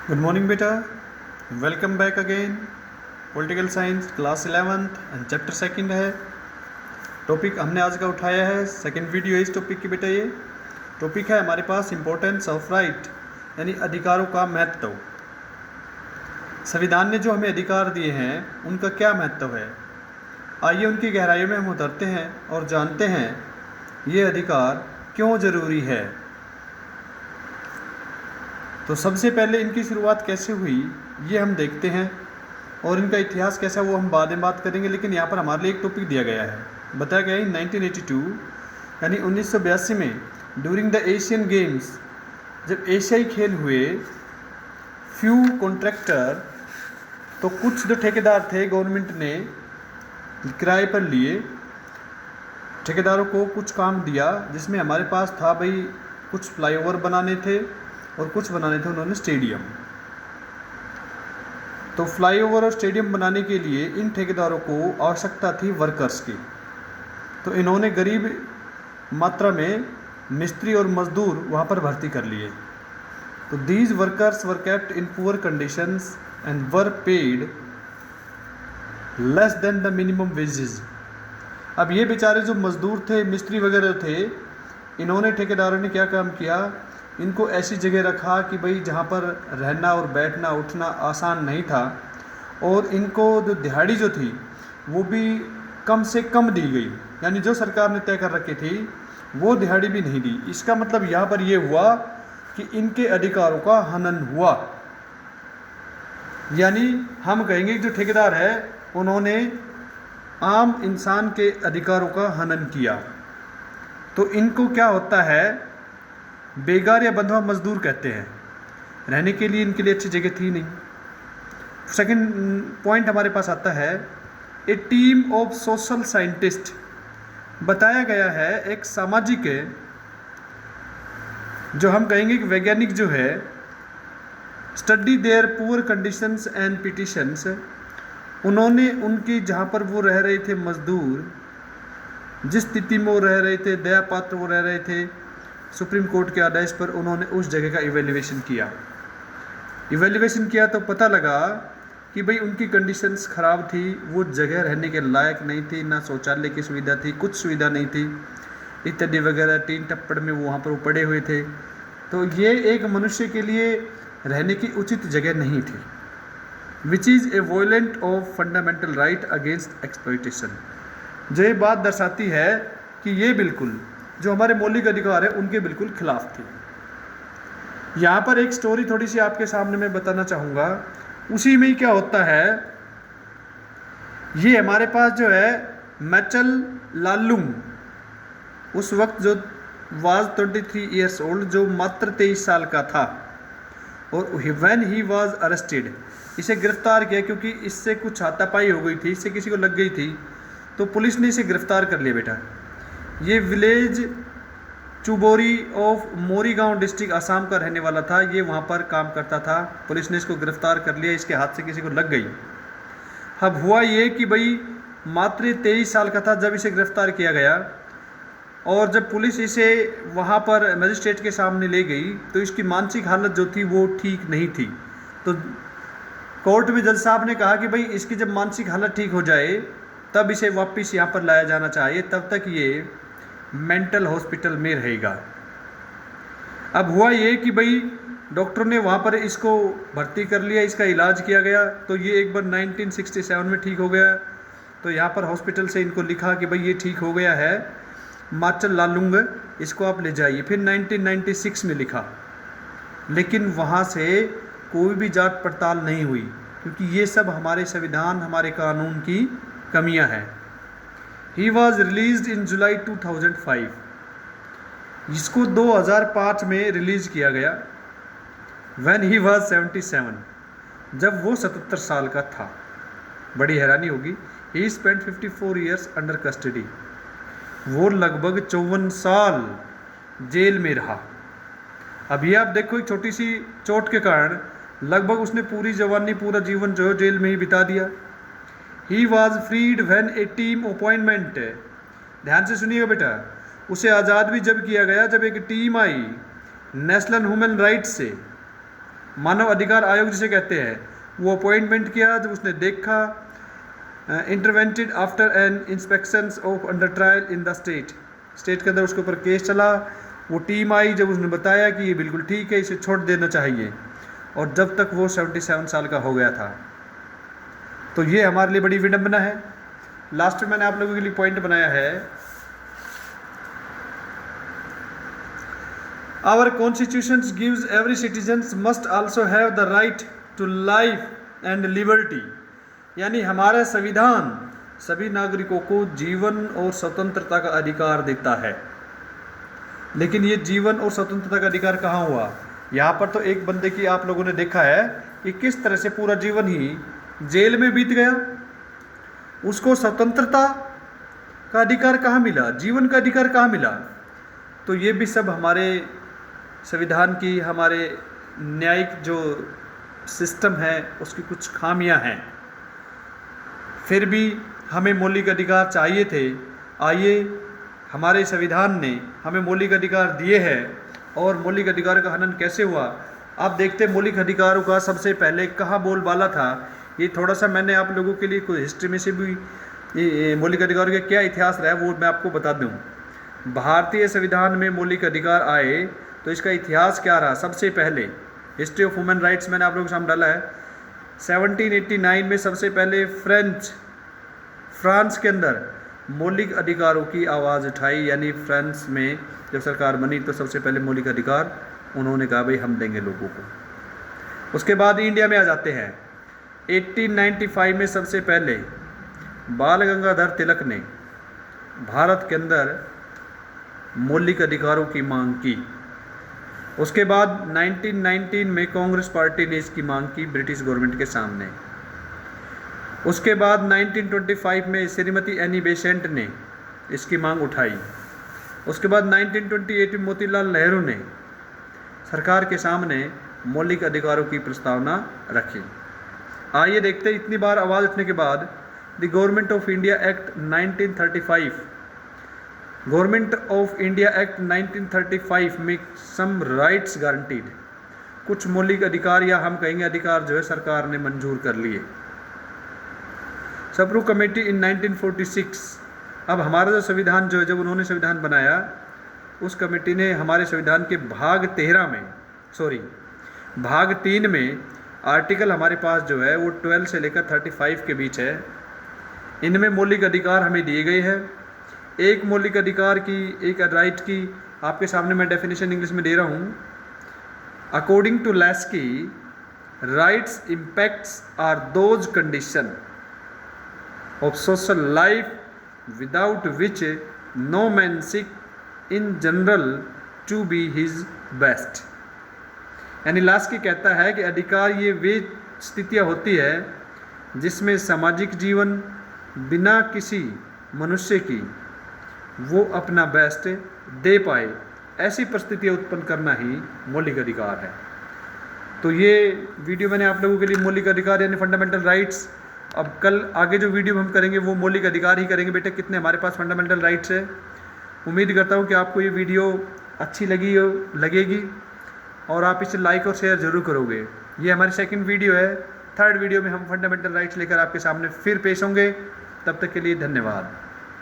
Good morning बेटा, welcome back again. Political science class 11th and chapter second है। Topic हमने आज का उठाया है, सेकंड वीडियो है इस टॉपिक की बेटा। ये टॉपिक है हमारे पास इम्पोर्टेंस ऑफ राइट, यानी अधिकारों का महत्व। संविधान ने जो हमें अधिकार दिए हैं उनका क्या महत्व है, आइए उनकी गहराइयों में हम उतरते हैं और जानते हैं ये अधिकार क्यों ज़रूरी है। तो सबसे पहले इनकी शुरुआत कैसे हुई ये हम देखते हैं, और इनका इतिहास कैसा वो हम बाद में बात करेंगे। लेकिन यहाँ पर हमारे लिए एक टॉपिक दिया गया है, बताया गया है 1982 यानी 1982 में ड्यूरिंग द एशियन गेम्स, जब एशियाई खेल हुए, फ्यू कॉन्ट्रैक्टर, तो कुछ जो ठेकेदार थे गवर्नमेंट ने किराए पर लिए, ठेकेदारों को कुछ काम दिया जिसमें हमारे पास था भाई कुछ फ्लाईओवर बनाने थे और कुछ बनाने थे उन्होंने स्टेडियम। तो फ्लाईओवर और स्टेडियम बनाने के लिए इन ठेकेदारों को आवश्यकता थी वर्कर्स की, तो इन्होंने गरीब मात्रा में मिस्त्री और मजदूर वहाँ पर भर्ती कर लिए। तो these workers were kept in poor conditions and were paid less than the minimum wages. अब ये बेचारे जो मजदूर थे, मिस्त्री वगैरह थे, इन्होंने ठेकेदारों ने क्या काम किया, इनको ऐसी जगह रखा कि भाई जहाँ पर रहना और बैठना उठना आसान नहीं था, और इनको जो दिहाड़ी जो थी वो भी कम से कम दी गई, यानी जो सरकार ने तय कर रखी थी वो दिहाड़ी भी नहीं दी। इसका मतलब यहाँ पर ये हुआ कि इनके अधिकारों का हनन हुआ, यानी हम कहेंगे जो ठेकेदार है उन्होंने आम इंसान के अधिकारों का हनन किया। तो इनको क्या होता है, बेगार या बंधुआ मजदूर कहते हैं। रहने के लिए इनके लिए अच्छी जगह थी नहीं। सेकंड पॉइंट हमारे पास आता है, ए टीम ऑफ सोशल साइंटिस्ट, बताया गया है एक सामाजिक है, जो हम कहेंगे कि वैज्ञानिक जो है, study their poor conditions and petitions, उन्होंने उनकी जहाँ पर वो रह रहे थे मजदूर, जिस स्थिति में वो रह रहे थे, दया पात्र वो रह रहे थे, सुप्रीम कोर्ट के आदेश पर उन्होंने उस जगह का इवैल्यूएशन किया तो पता लगा कि भाई उनकी कंडीशंस ख़राब थी, वो जगह रहने के लायक नहीं थी, ना शौचालय की सुविधा थी, कुछ सुविधा नहीं थी इत्यादि वगैरह, टीन टप्पड़ में वो वहाँ पर वो पड़े हुए थे। तो ये एक मनुष्य के लिए रहने की उचित जगह नहीं थी, which is a violent of fundamental right against exploitation. जो ये बात दर्शाती है कि ये बिल्कुल जो हमारे मौलिक अधिकार है उनके बिल्कुल खिलाफ थी। यहाँ पर एक स्टोरी थोड़ी सी आपके सामने मैं बताना चाहूँगा, उसी में ही क्या होता है, ये हमारे पास जो है मैचल लालुंग, उस वक्त जो वाज 23 ईयर्स ओल्ड, जो मात्र 23 साल का था, और व्हेन ही वाज अरेस्टेड, इसे गिरफ्तार किया क्योंकि इससे कुछ हाथापाई हो गई थी, इससे किसी को लग गई थी, तो पुलिस ने इसे गिरफ्तार कर लिया। बेटा ये village Chubori of Morigaon district Assam का रहने वाला था, ये वहाँ पर काम करता था। पुलिस ने इसको गिरफ्तार कर लिया, इसके हाथ से किसी को लग गई। अब हुआ ये कि भाई मात्र 23 साल का था जब इसे गिरफ्तार किया गया, और जब पुलिस इसे वहाँ पर मजिस्ट्रेट के सामने ले गई तो इसकी मानसिक हालत जो थी वो ठीक नहीं थी। तो कोर्ट में जज साहब ने कहा कि भाई इसकी जब मानसिक हालत ठीक हो जाए तब इसे वापस यहाँ पर लाया जाना चाहिए, तब तक ये मेंटल हॉस्पिटल में रहेगा। अब हुआ ये कि भाई डॉक्टर ने वहाँ पर इसको भर्ती कर लिया, इसका इलाज किया गया, तो ये एक बार 1967 में ठीक हो गया। तो यहाँ पर हॉस्पिटल से इनको लिखा कि भाई ये ठीक हो गया है, माचल लालुंग, इसको आप ले जाइए। फिर 1996 में लिखा, लेकिन वहाँ से कोई भी जांच पड़ताल नहीं हुई, क्योंकि ये सब हमारे संविधान, हमारे कानून की कमियां हैं। ही वॉज रिलीज इन जुलाई 2005, इसको 2005 में रिलीज किया गया। व्हेन ही वॉज 77, जब वो 77 साल का था। बड़ी हैरानी होगी, ही स्पेंड 54 ईयर्स अंडर कस्टडी, वो लगभग 54 साल जेल में रहा। अभी आप देखो, एक छोटी सी चोट के कारण लगभग उसने पूरी जवानी, पूरा जीवन जो है जेल में ही बिता दिया। He was freed when a team appointment, ध्यान से सुनिएगा बेटा, उसे आज़ाद भी जब किया गया जब एक टीम आई नेशनल ह्यूमन राइट्स से, मानव अधिकार आयोग जिसे कहते हैं, वो अपॉइंटमेंट किया जब उसने देखा, intervented after an inspection of under trial in the state के अंदर उसके ऊपर केस चला, वो टीम आई जब उसने बताया कि ये बिल्कुल ठीक है, इसे छोड़ देना चाहिए, और जब तक वो 77 साल का हो गया था। तो ये हमारे लिए बड़ी विडंबना है। लास्ट में मैंने आप लोगों के लिए पॉइंट बनाया है, our constitution gives every citizen must also have the right to life and liberty, यानी हमारा संविधान सभी नागरिकों को जीवन और स्वतंत्रता का अधिकार देता है। लेकिन ये जीवन और स्वतंत्रता का अधिकार कहाँ हुआ? यहाँ पर तो एक बंदे की आप लोगों ने देखा है कि किस तरह से पूरा जीवन ही जेल में बीत गया। उसको स्वतंत्रता का अधिकार कहाँ मिला? जीवन का अधिकार कहाँ मिला? तो ये भी सब हमारे संविधान की, हमारे न्यायिक जो सिस्टम है उसकी कुछ खामियां हैं। फिर भी हमें मौलिक अधिकार चाहिए थे। आइए, हमारे संविधान ने हमें मौलिक अधिकार दिए हैं, और मौलिक अधिकार का हनन कैसे हुआ आप देखते हैं। मौलिक अधिकारों का सबसे पहले कहाँ बोलबाला था, ये थोड़ा सा मैंने आप लोगों के लिए कोई हिस्ट्री में से भी ये मौलिक अधिकारों का क्या इतिहास रहा है वो मैं आपको बता दूं। भारतीय संविधान में मौलिक अधिकार आए तो इसका इतिहास क्या रहा। सबसे पहले हिस्ट्री ऑफ ह्यूमन राइट्स मैंने आप लोगों के सामने डाला है। 1789 में सबसे पहले फ्रांस के अंदर मौलिक अधिकारों की आवाज़ उठाई, यानी फ्रांस में जब सरकार बनी तो सबसे पहले मौलिक अधिकार उन्होंने कहा भाई हम देंगे लोगों को। उसके बाद इंडिया में आ जाते हैं। 1895 में सबसे पहले बाल गंगाधर तिलक ने भारत के अंदर मौलिक अधिकारों की मांग की। उसके बाद 1919 में कांग्रेस पार्टी ने इसकी मांग की ब्रिटिश गवर्नमेंट के सामने। उसके बाद 1925 में श्रीमती एनी बेसेंट ने इसकी मांग उठाई। उसके बाद 1928 में मोतीलाल नेहरू ने सरकार के सामने मौलिक अधिकारों की प्रस्तावना रखी। आइए देखते हैं, इतनी बार आवाज़ उठने के बाद the government of India act 1935, government of India act 1935 में सम राइट्स गारंटीड, कुछ मौलिक अधिकार या हम कहेंगे अधिकार जो है सरकार ने मंजूर कर लिए। सप्रू कमेटी इन 1946, अब हमारा जो संविधान जो है, जब उन्होंने संविधान बनाया उस कमेटी ने हमारे संविधान के भाग 3 में आर्टिकल हमारे पास जो है वो 12 से लेकर 35 के बीच है। इनमें मौलिक अधिकार हमें दिए गए हैं। एक मौलिक अधिकार की, एक राइट की आपके सामने मैं डेफिनेशन इंग्लिश में दे रहा हूँ। According to Laski, rights impacts are those condition of social life without which no man seek in general to be his best. यानी लास्की कहता है कि अधिकार ये वे स्थितियाँ होती है जिसमें सामाजिक जीवन बिना किसी मनुष्य की वो अपना बेस्ट दे पाए, ऐसी परिस्थितियाँ उत्पन्न करना ही मौलिक अधिकार है। तो ये वीडियो मैंने आप लोगों के लिए मौलिक अधिकार यानी फंडामेंटल राइट्स, अब कल आगे जो वीडियो हम करेंगे वो मौलिक अधिकार ही करेंगे बेटे, कितने हमारे पास फंडामेंटल राइट्स है। उम्मीद करता हूँ कि आपको ये वीडियो अच्छी लगेगी और आप इसे लाइक और शेयर ज़रूर करोगे। ये हमारी सेकंड वीडियो है। थर्ड वीडियो में हम फंडामेंटल राइट्स लेकर आपके सामने फिर पेश होंगे। तब तक के लिए धन्यवाद।